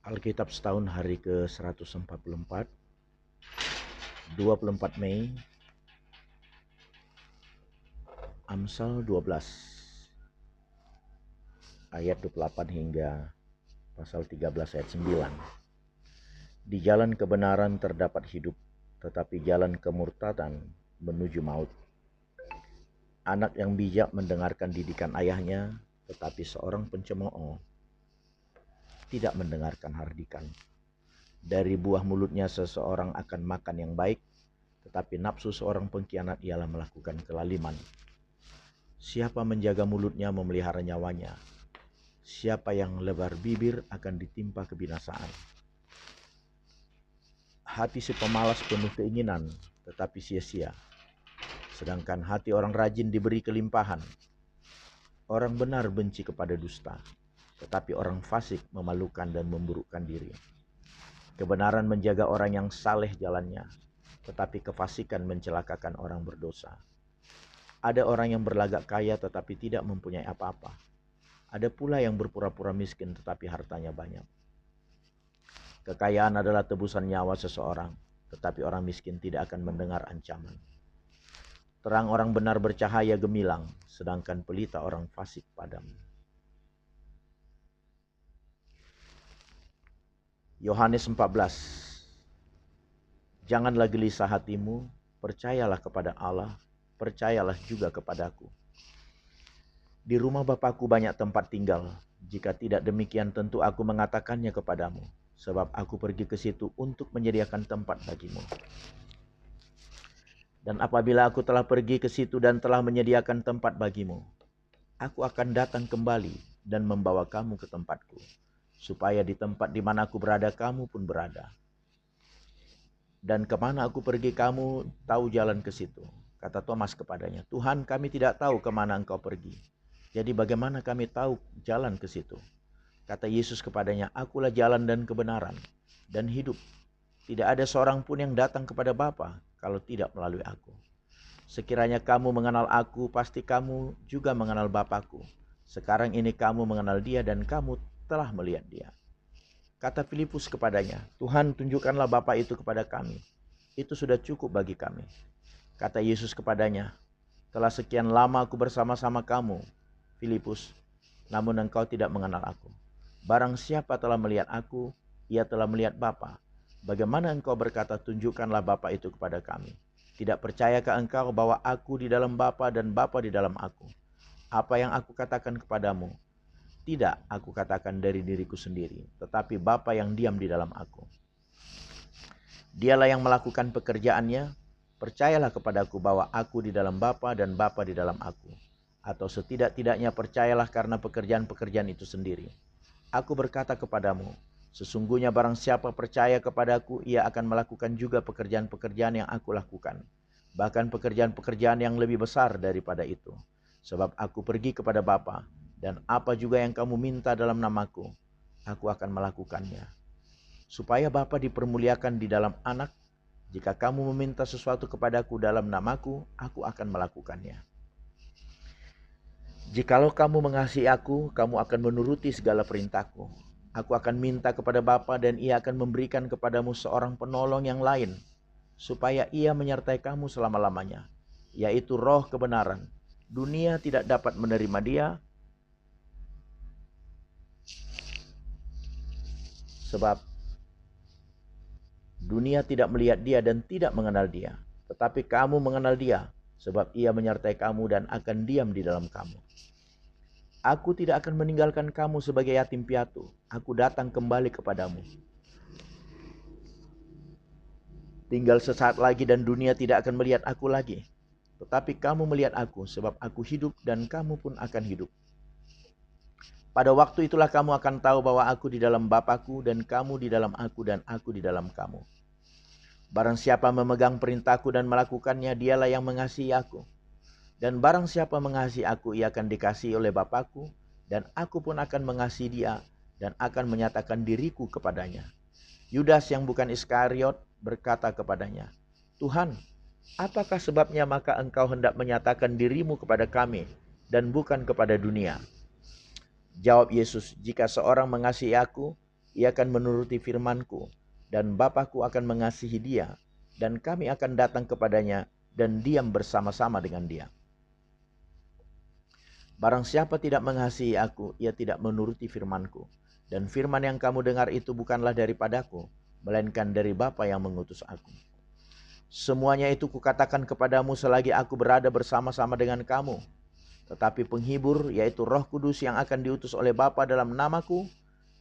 Alkitab setahun hari ke-144, 24 Mei, Amsal 12, ayat 28 hingga pasal 13 ayat 9. Di jalan kebenaran terdapat hidup, tetapi jalan kemurtadan menuju maut. Anak yang bijak mendengarkan didikan ayahnya, tetapi seorang pencemooh tidak mendengarkan hardikan. Dari buah mulutnya seseorang akan makan yang baik, tetapi nafsu seorang pengkhianat ialah melakukan kelaliman. Siapa menjaga mulutnya memelihara nyawanya. Siapa yang lebar bibir akan ditimpa kebinasaan. Hati si pemalas penuh keinginan, tetapi sia-sia. Sedangkan hati orang rajin diberi kelimpahan. Orang benar benci kepada dusta, tetapi orang fasik memalukan dan memburukkan diri. Kebenaran menjaga orang yang saleh jalannya, tetapi kefasikan mencelakakan orang berdosa. Ada orang yang berlagak kaya tetapi tidak mempunyai apa-apa. Ada pula yang berpura-pura miskin tetapi hartanya banyak. Kekayaan adalah tebusan nyawa seseorang, tetapi orang miskin tidak akan mendengar ancaman. Terang orang benar bercahaya gemilang, sedangkan pelita orang fasik padam. Yohanes 14. Janganlah gelisah hatimu, percayalah kepada Allah, percayalah juga kepadaku. Di rumah Bapakku banyak tempat tinggal. Jika tidak demikian tentu aku mengatakannya kepadamu, sebab aku pergi ke situ untuk menyediakan tempat bagimu. Dan apabila aku telah pergi ke situ dan telah menyediakan tempat bagimu, aku akan datang kembali dan membawa kamu ke tempatku, supaya di tempat di mana aku berada kamu pun berada. Dan kemana aku pergi kamu tahu jalan ke situ. Kata Thomas kepadanya, Tuhan, kami tidak tahu kemana engkau pergi. Jadi bagaimana kami tahu jalan ke situ? Kata Yesus kepadanya, akulah jalan dan kebenaran dan hidup. Tidak ada seorang pun yang datang kepada Bapa kalau tidak melalui aku. Sekiranya kamu mengenal aku, pasti kamu juga mengenal Bapakku. Sekarang ini kamu mengenal dia dan kamu telah melihat dia. Kata Filipus kepadanya, Tuhan, tunjukkanlah Bapa itu kepada kami. Itu sudah cukup bagi kami. Kata Yesus kepadanya, telah sekian lama aku bersama-sama kamu, Filipus, namun engkau tidak mengenal aku. Barang siapa telah melihat aku, ia telah melihat Bapa. Bagaimana engkau berkata, tunjukkanlah Bapa itu kepada kami? Tidak percayakah engkau bahwa aku di dalam Bapa dan Bapa di dalam aku? Apa yang aku katakan kepadamu, tidak aku katakan dari diriku sendiri, tetapi Bapa yang diam di dalam aku. Dialah yang melakukan pekerjaannya. Percayalah kepadaku bahwa aku di dalam Bapa dan Bapa di dalam aku. Atau setidak-tidaknya percayalah karena pekerjaan-pekerjaan itu sendiri. Aku berkata kepadamu, sesungguhnya barang siapa percaya kepadaku, ia akan melakukan juga pekerjaan-pekerjaan yang aku lakukan. Bahkan pekerjaan-pekerjaan yang lebih besar daripada itu. Sebab aku pergi kepada Bapa, dan apa juga yang kamu minta dalam namaku, aku akan melakukannya. Supaya Bapa dipermuliakan di dalam Anak. Jika kamu meminta sesuatu kepadaku dalam namaku, aku akan melakukannya. Jikalau kamu mengasihi aku, kamu akan menuruti segala perintahku. Aku akan minta kepada Bapa dan ia akan memberikan kepadamu seorang penolong yang lain, supaya ia menyertai kamu selama-lamanya, yaitu Roh kebenaran. Dunia tidak dapat menerima dia, sebab dunia tidak melihat dia dan tidak mengenal dia. Tetapi kamu mengenal dia, sebab ia menyertai kamu dan akan diam di dalam kamu. Aku tidak akan meninggalkan kamu sebagai yatim piatu. Aku datang kembali kepadamu. Tinggal sesaat lagi dan dunia tidak akan melihat aku lagi. Tetapi kamu melihat aku, sebab aku hidup dan kamu pun akan hidup. Pada waktu itulah kamu akan tahu bahwa aku di dalam Bapakku dan kamu di dalam aku dan aku di dalam kamu. Barang siapa memegang perintahku dan melakukannya, dialah yang mengasihi aku. Dan barang siapa mengasihi aku, ia akan dikasihi oleh Bapakku, dan aku pun akan mengasihi dia dan akan menyatakan diriku kepadanya. Yudas yang bukan Iskariot berkata kepadanya, Tuhan, apakah sebabnya maka engkau hendak menyatakan dirimu kepada kami dan bukan kepada dunia? Jawab Yesus, jika seorang mengasihi aku, ia akan menuruti firman-Ku, dan Bapa-Ku akan mengasihi dia, dan kami akan datang kepadanya dan diam bersama-sama dengan dia. Barang siapa tidak mengasihi Aku, ia tidak menuruti firman-Ku. Dan firman yang kamu dengar itu bukanlah daripadaku, melainkan dari Bapa yang mengutus Aku. Semuanya itu kukatakan kepadamu selagi Aku berada bersama-sama dengan kamu. Tetapi penghibur, yaitu Roh Kudus yang akan diutus oleh Bapa dalam namaku,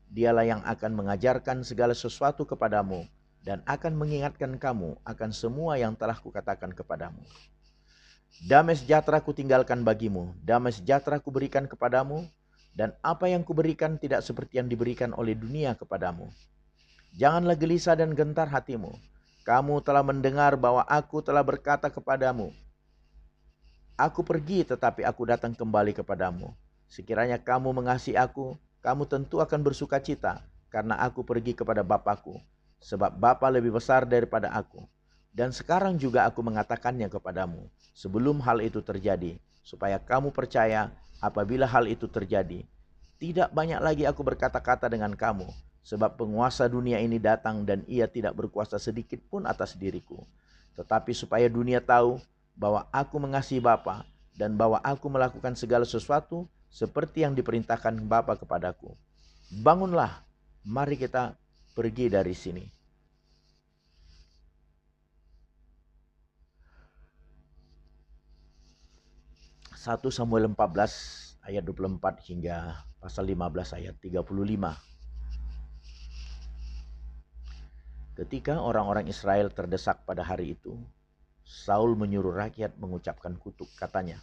dialah yang akan mengajarkan segala sesuatu kepadamu dan akan mengingatkan kamu akan semua yang telah kukatakan kepadamu. Damai sejahtera kutinggalkan bagimu, damai sejahtera kuberikan kepadamu, dan apa yang kuberikan tidak seperti yang diberikan oleh dunia kepadamu. Janganlah gelisah dan gentar hatimu. Kamu telah mendengar bahwa Aku telah berkata kepadamu, Aku pergi tetapi Aku datang kembali kepadamu. Sekiranya kamu mengasihi Aku, kamu tentu akan bersuka cita, karena Aku pergi kepada Bapa-Ku, sebab Bapa lebih besar daripada Aku. Dan sekarang juga Aku mengatakannya kepadamu, sebelum hal itu terjadi, supaya kamu percaya apabila hal itu terjadi. Tidak banyak lagi Aku berkata-kata dengan kamu, sebab penguasa dunia ini datang dan ia tidak berkuasa sedikit pun atas diriku. Tetapi supaya dunia tahu bahwa Aku mengasihi Bapa dan bahwa Aku melakukan segala sesuatu seperti yang diperintahkan Bapa kepadaku. Bangunlah, mari kita pergi dari sini. Satu Samuel 14 ayat 24 hingga pasal 15 ayat 35. Ketika orang-orang Israel terdesak pada hari itu, Saul menyuruh rakyat mengucapkan kutuk, katanya,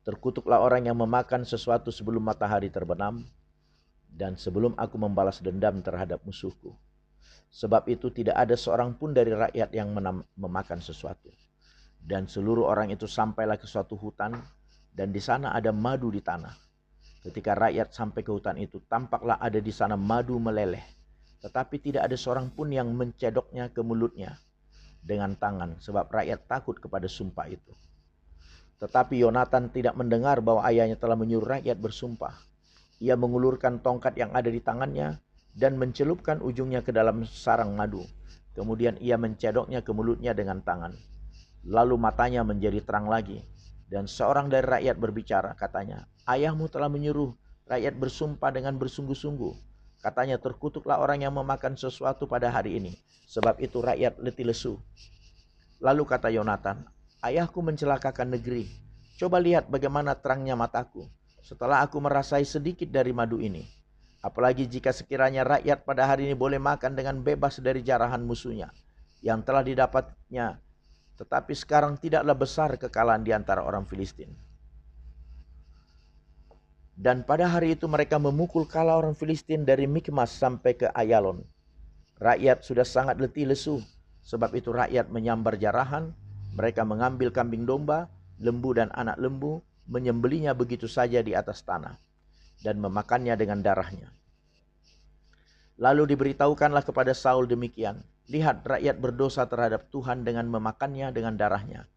terkutuklah orang yang memakan sesuatu sebelum matahari terbenam, dan sebelum Aku membalas dendam terhadap musuhku. Sebab itu tidak ada seorang pun dari rakyat yang memakan sesuatu. Dan seluruh orang itu sampailah ke suatu hutan, dan di sana ada madu di tanah. Ketika rakyat sampai ke hutan itu, tampaklah ada di sana madu meleleh. Tetapi tidak ada seorang pun yang mencedoknya ke mulutnya dengan tangan, sebab rakyat takut kepada sumpah itu. Tetapi Yonatan tidak mendengar bahwa ayahnya telah menyuruh rakyat bersumpah. Ia mengulurkan tongkat yang ada di tangannya dan mencelupkan ujungnya ke dalam sarang madu. Kemudian ia mencedoknya ke mulutnya dengan tangan. Lalu matanya menjadi terang lagi. Dan seorang dari rakyat berbicara, katanya, ayahmu telah menyuruh rakyat bersumpah dengan bersungguh-sungguh. Katanya, terkutuklah orang yang memakan sesuatu pada hari ini, sebab itu rakyat letih lesu. Lalu kata Yonatan, ayahku mencelakakan negeri. Coba lihat bagaimana terangnya mataku setelah aku merasai sedikit dari madu ini. Apalagi jika sekiranya rakyat pada hari ini boleh makan dengan bebas dari jarahan musuhnya yang telah didapatnya. Tetapi sekarang tidaklah besar kekalahan di antara orang Filistin. Dan pada hari itu mereka memukul kala orang Filistin dari Mikmas sampai ke Ayalon. Rakyat sudah sangat letih lesu. Sebab itu rakyat menyambar jarahan. Mereka mengambil kambing domba, lembu dan anak lembu, menyembelinya begitu saja di atas tanah, dan memakannya dengan darahnya. Lalu diberitahukanlah kepada Saul demikian, lihat rakyat berdosa terhadap Tuhan dengan memakannya dengan darahnya.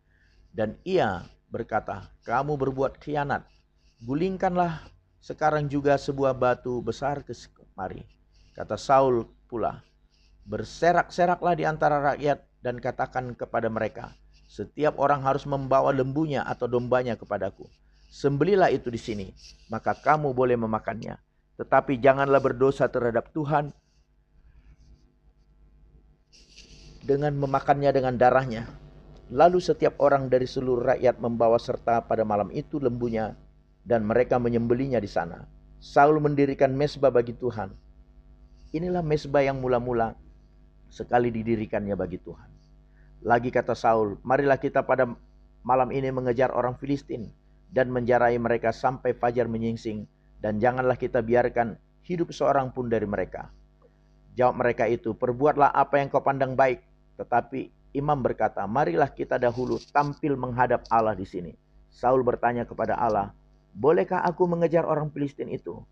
Dan ia berkata, kamu berbuat khianat. Gulingkanlah sekarang juga sebuah batu besar ke kemari. Kata Saul pula, berserak-seraklah di antara rakyat dan katakan kepada mereka, setiap orang harus membawa lembunya atau dombanya kepadaku. Sembelilah itu di sini, maka kamu boleh memakannya. Tetapi janganlah berdosa terhadap Tuhan dengan memakannya dengan darahnya. Lalu setiap orang dari seluruh rakyat membawa serta pada malam itu lembunya, dan mereka menyembelinya di sana. Saul mendirikan mezbah bagi Tuhan. Inilah mezbah yang mula-mula sekali didirikannya bagi Tuhan. Lagi kata Saul, marilah kita pada malam ini mengejar orang Filistin dan menjarai mereka sampai fajar menyingsing, dan janganlah kita biarkan hidup seorang pun dari mereka. Jawab mereka itu, perbuatlah apa yang kau pandang baik. Tetapi imam berkata, marilah kita dahulu tampil menghadap Allah di sini. Saul bertanya kepada Allah, bolehkah aku mengejar orang Filistin itu?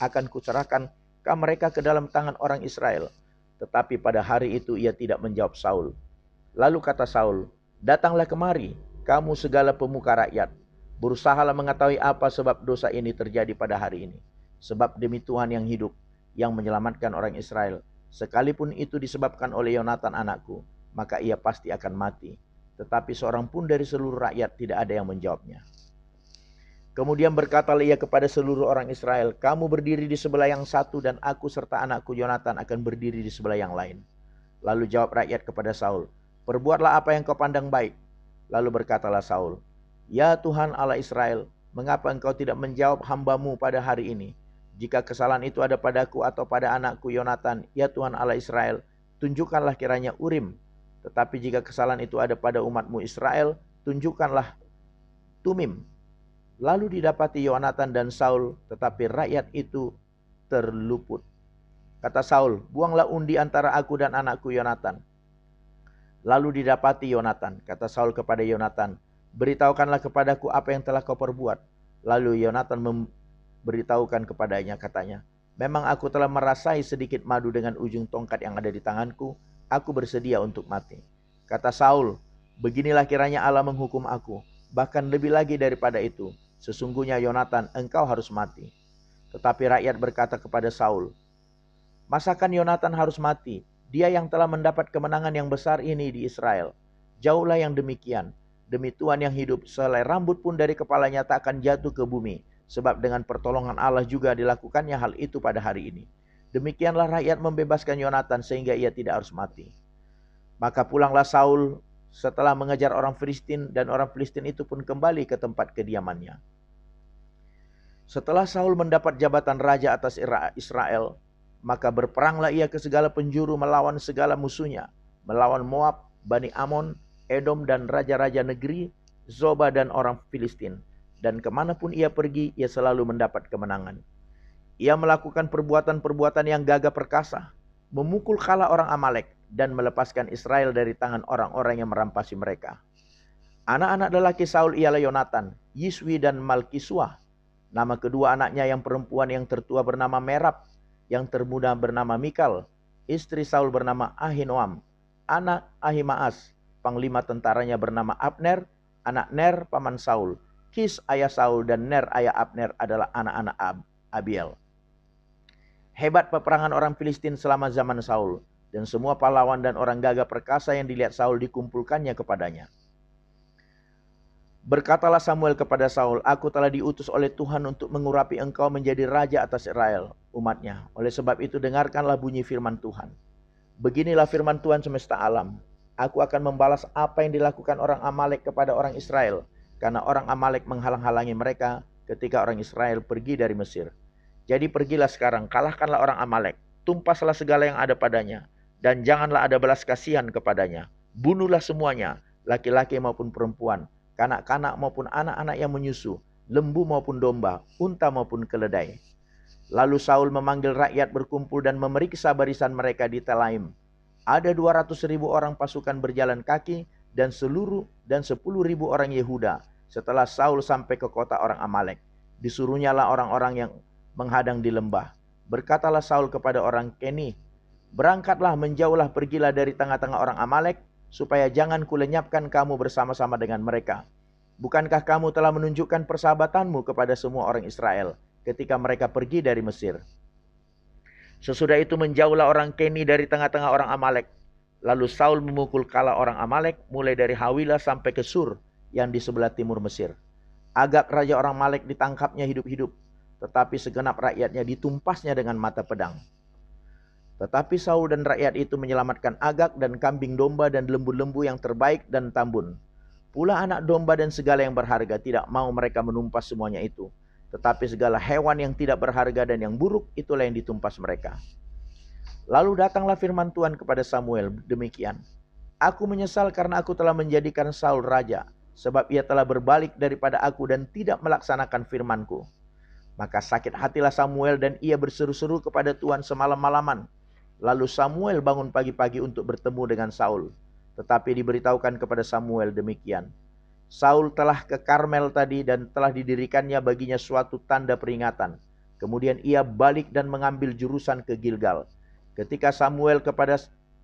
Akan kuserahkan mereka ke dalam tangan orang Israel. Tetapi pada hari itu ia tidak menjawab Saul. Lalu kata Saul, datanglah kemari, kamu segala pemuka rakyat. Berusahalah mengetahui apa sebab dosa ini terjadi pada hari ini. Sebab demi Tuhan yang hidup, yang menyelamatkan orang Israel. Sekalipun itu disebabkan oleh Yonatan anakku, maka ia pasti akan mati. Tetapi seorang pun dari seluruh rakyat tidak ada yang menjawabnya. Kemudian berkatalah ia kepada seluruh orang Israel, kamu berdiri di sebelah yang satu dan aku serta anakku Yonatan akan berdiri di sebelah yang lain. Lalu jawab rakyat kepada Saul, perbuatlah apa yang kau pandang baik. Lalu berkatalah Saul, ya Tuhan Allah Israel, mengapa engkau tidak menjawab hamba-Mu pada hari ini? Jika kesalahan itu ada padaku atau pada anakku Yonatan, ya Tuhan Allah Israel, tunjukkanlah kiranya Urim. Tetapi jika kesalahan itu ada pada umat-Mu Israel, tunjukkanlah Tumim. Lalu didapati Yonatan dan Saul, tetapi rakyat itu terluput. Kata Saul, buanglah undi antara aku dan anakku Yonatan. Lalu didapati Yonatan. Kata Saul kepada Yonatan, beritahukanlah kepadaku apa yang telah kau perbuat. Lalu Yonatan memberitahukan kepadanya, katanya, memang aku telah merasai sedikit madu dengan ujung tongkat yang ada di tanganku. Aku bersedia untuk mati. Kata Saul, beginilah kiranya Allah menghukum aku. Bahkan lebih lagi daripada itu. Sesungguhnya Yonatan, engkau harus mati. Tetapi rakyat berkata kepada Saul, masakan Yonatan harus mati? Dia yang telah mendapat kemenangan yang besar ini di Israel. Jauhlah yang demikian. Demi Tuhan yang hidup, sehelai rambut pun dari kepalanya tak akan jatuh ke bumi. Sebab dengan pertolongan Allah juga dilakukannya hal itu pada hari ini. Demikianlah rakyat membebaskan Yonatan sehingga ia tidak harus mati. Maka pulanglah Saul setelah mengejar orang Filistin, dan orang Filistin itu pun kembali ke tempat kediamannya. Setelah Saul mendapat jabatan raja atas Israel, maka berperanglah ia ke segala penjuru melawan segala musuhnya, melawan Moab, Bani Amon, Edom dan raja-raja negeri, Zoba dan orang Filistin. Dan kemanapun ia pergi, ia selalu mendapat kemenangan. Ia melakukan perbuatan-perbuatan yang gagah perkasa, memukul kala orang Amalek, dan melepaskan Israel dari tangan orang-orang yang merampasi mereka. Anak-anak lelaki Saul ialah Yonatan, Yiswi dan Malkisua. Nama kedua anaknya yang perempuan yang tertua bernama Merab, yang termuda bernama Mikal. Istri Saul bernama Ahinoam, anak Ahimaas. Panglima tentaranya bernama Abner, anak Ner paman Saul. Kis ayah Saul dan Ner ayah Abner adalah anak-anak Abiel. Hebat peperangan orang Filistin selama zaman Saul, dan semua pahlawan dan orang gagah perkasa yang dilihat Saul dikumpulkannya kepadanya. Berkatalah Samuel kepada Saul, aku telah diutus oleh Tuhan untuk mengurapi engkau menjadi raja atas Israel, umatnya. Oleh sebab itu dengarkanlah bunyi firman Tuhan. Beginilah firman Tuhan semesta alam. Aku akan membalas apa yang dilakukan orang Amalek kepada orang Israel, karena orang Amalek menghalang-halangi mereka ketika orang Israel pergi dari Mesir. Jadi pergilah sekarang, kalahkanlah orang Amalek, tumpaslah segala yang ada padanya, dan janganlah ada belas kasihan kepadanya. Bunuhlah semuanya, laki-laki maupun perempuan, kanak-kanak maupun anak-anak yang menyusu, lembu maupun domba, unta maupun keledai. Lalu Saul memanggil rakyat berkumpul dan memeriksa barisan mereka di Telaim. Ada 200.000 orang pasukan berjalan kaki dan 10.000 orang Yehuda. Setelah Saul sampai ke kota orang Amalek, disuruhnyalah orang-orang yang menghadang di lembah. Berkatalah Saul kepada orang Keni, berangkatlah, menjauhlah, pergilah dari tengah-tengah orang Amalek, supaya jangan kulenyapkan kamu bersama-sama dengan mereka. Bukankah kamu telah menunjukkan persahabatanmu kepada semua orang Israel ketika mereka pergi dari Mesir? Sesudah itu menjauhlah orang Keni dari tengah-tengah orang Amalek. Lalu Saul memukul kala orang Amalek mulai dari Hawilah sampai ke Sur yang di sebelah timur Mesir. Agag raja orang Amalek ditangkapnya hidup-hidup, tetapi segenap rakyatnya ditumpasnya dengan mata pedang. Tetapi Saul dan rakyat itu menyelamatkan Agag dan kambing domba dan lembu-lembu yang terbaik dan tambun. Pula anak domba dan segala yang berharga, tidak mau mereka menumpas semuanya itu. Tetapi segala hewan yang tidak berharga dan yang buruk, itulah yang ditumpas mereka. Lalu datanglah firman Tuhan kepada Samuel demikian. Aku menyesal karena aku telah menjadikan Saul raja, sebab ia telah berbalik daripada aku dan tidak melaksanakan firmanku. Maka sakit hatilah Samuel dan ia berseru-seru kepada Tuhan semalam-malaman. Lalu Samuel bangun pagi-pagi untuk bertemu dengan Saul. Tetapi diberitahukan kepada Samuel demikian. Saul telah ke Karmel tadi dan telah didirikannya baginya suatu tanda peringatan. Kemudian ia balik dan mengambil jurusan ke Gilgal. Ketika Samuel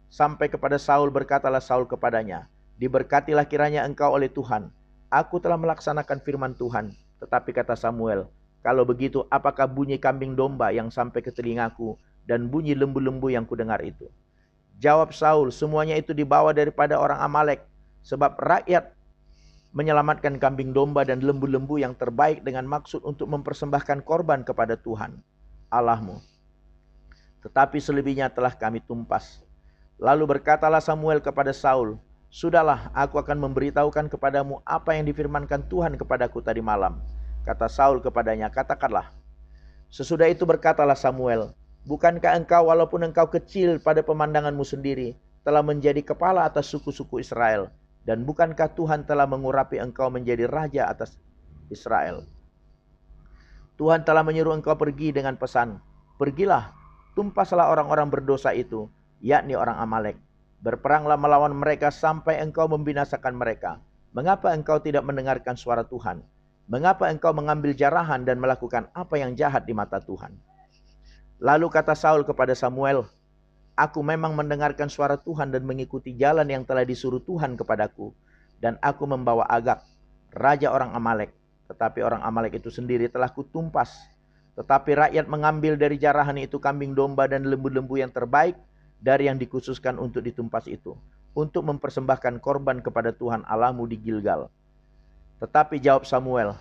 sampai kepada Saul, berkatalah Saul kepadanya, diberkatilah kiranya engkau oleh Tuhan. Aku telah melaksanakan firman Tuhan. Tetapi kata Samuel, kalau begitu apakah bunyi kambing domba yang sampai ke telingaku dan bunyi lembu-lembu yang kudengar itu. Jawab Saul, semuanya itu dibawa daripada orang Amalek, sebab rakyat menyelamatkan kambing domba dan lembu-lembu yang terbaik dengan maksud untuk mempersembahkan korban kepada Tuhan Allahmu. Tetapi selebihnya telah kami tumpas. Lalu berkatalah Samuel kepada Saul, sudahlah, aku akan memberitahukan kepadamu apa yang difirmankan Tuhan kepadaku tadi malam. Kata Saul kepadanya, katakanlah. Sesudah itu berkatalah Samuel, bukankah engkau walaupun engkau kecil pada pemandanganmu sendiri, telah menjadi kepala atas suku-suku Israel? Dan bukankah Tuhan telah mengurapi engkau menjadi raja atas Israel? Tuhan telah menyuruh engkau pergi dengan pesan, pergilah, tumpaslah orang-orang berdosa itu, yakni orang Amalek. Berperanglah melawan mereka sampai engkau membinasakan mereka. Mengapa engkau tidak mendengarkan suara Tuhan? Mengapa engkau mengambil jarahan dan melakukan apa yang jahat di mata Tuhan? Lalu kata Saul kepada Samuel, aku memang mendengarkan suara Tuhan dan mengikuti jalan yang telah disuruh Tuhan kepadaku. Dan aku membawa Agag, raja orang Amalek. Tetapi orang Amalek itu sendiri telah kutumpas. Tetapi rakyat mengambil dari jarahan itu kambing domba dan lembu-lembu yang terbaik dari yang dikhususkan untuk ditumpas itu, untuk mempersembahkan korban kepada Tuhan Allahmu di Gilgal. Tetapi jawab Samuel,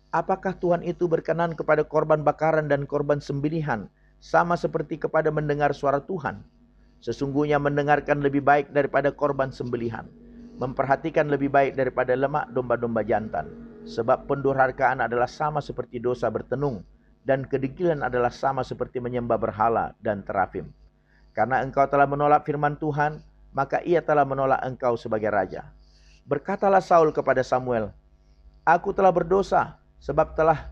apakah Tuhan itu berkenan kepada korban bakaran dan korban sembelihan, sama seperti kepada mendengar suara Tuhan? Sesungguhnya mendengarkan lebih baik daripada korban sembelihan, memperhatikan lebih baik daripada lemak domba-domba jantan. Sebab pendurhakaan adalah sama seperti dosa bertenung, dan kedegilan adalah sama seperti menyembah berhala dan terafim. Karena engkau telah menolak firman Tuhan, maka ia telah menolak engkau sebagai raja. Berkatalah Saul kepada Samuel, aku telah berdosa, sebab telah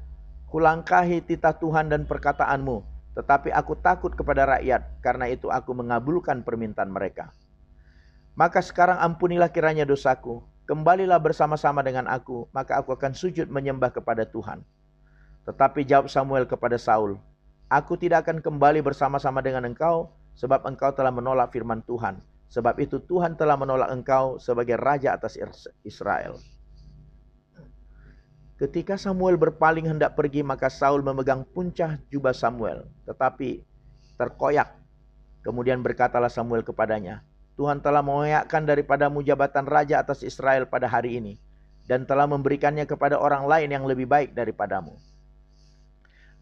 kulangkahi titah Tuhan dan perkataanmu. Tetapi aku takut kepada rakyat, karena itu aku mengabulkan permintaan mereka. Maka sekarang ampunilah kiranya dosaku, kembalilah bersama-sama dengan aku, maka aku akan sujud menyembah kepada Tuhan. Tetapi jawab Samuel kepada Saul, aku tidak akan kembali bersama-sama dengan engkau, sebab engkau telah menolak firman Tuhan. Sebab itu Tuhan telah menolak engkau sebagai raja atas Israel. Ketika Samuel berpaling hendak pergi, maka Saul memegang puncak jubah Samuel, tetapi terkoyak. Kemudian berkatalah Samuel kepadanya, Tuhan telah mengoyakkan daripadamu jabatan raja atas Israel pada hari ini, dan telah memberikannya kepada orang lain yang lebih baik daripadamu.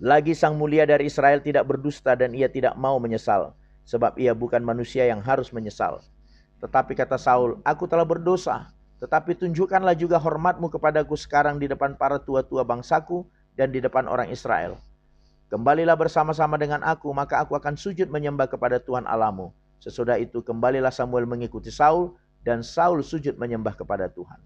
Lagi sang mulia dari Israel tidak berdusta dan ia tidak mau menyesal, sebab ia bukan manusia yang harus menyesal. Tetapi kata Saul, aku telah berdosa, tetapi tunjukkanlah juga hormatmu kepadaku sekarang di depan para tua-tua bangsaku dan di depan orang Israel. Kembalilah bersama-sama dengan aku, maka aku akan sujud menyembah kepada Tuhan Allahmu. Sesudah itu kembalilah Samuel mengikuti Saul, dan Saul sujud menyembah kepada Tuhan.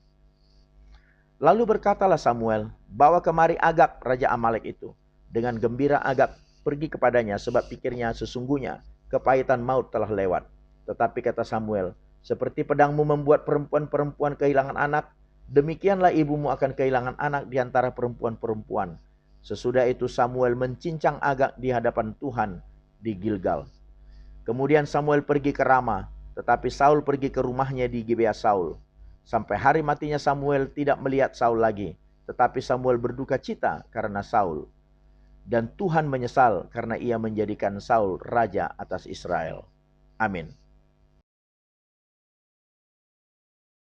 Lalu berkatalah Samuel, bawa kemari Agag, raja Amalek itu. Dengan gembira Agag pergi kepadanya, sebab pikirnya sesungguhnya kepahitan maut telah lewat. Tetapi kata Samuel, seperti pedangmu membuat perempuan-perempuan kehilangan anak, demikianlah ibumu akan kehilangan anak di antara perempuan-perempuan. Sesudah itu Samuel mencincang Agag di hadapan Tuhan di Gilgal. Kemudian Samuel pergi ke Rama, tetapi Saul pergi ke rumahnya di Gibea Saul. Sampai hari matinya Samuel tidak melihat Saul lagi, tetapi Samuel berduka cita karena Saul. Dan Tuhan menyesal karena ia menjadikan Saul raja atas Israel. Amin.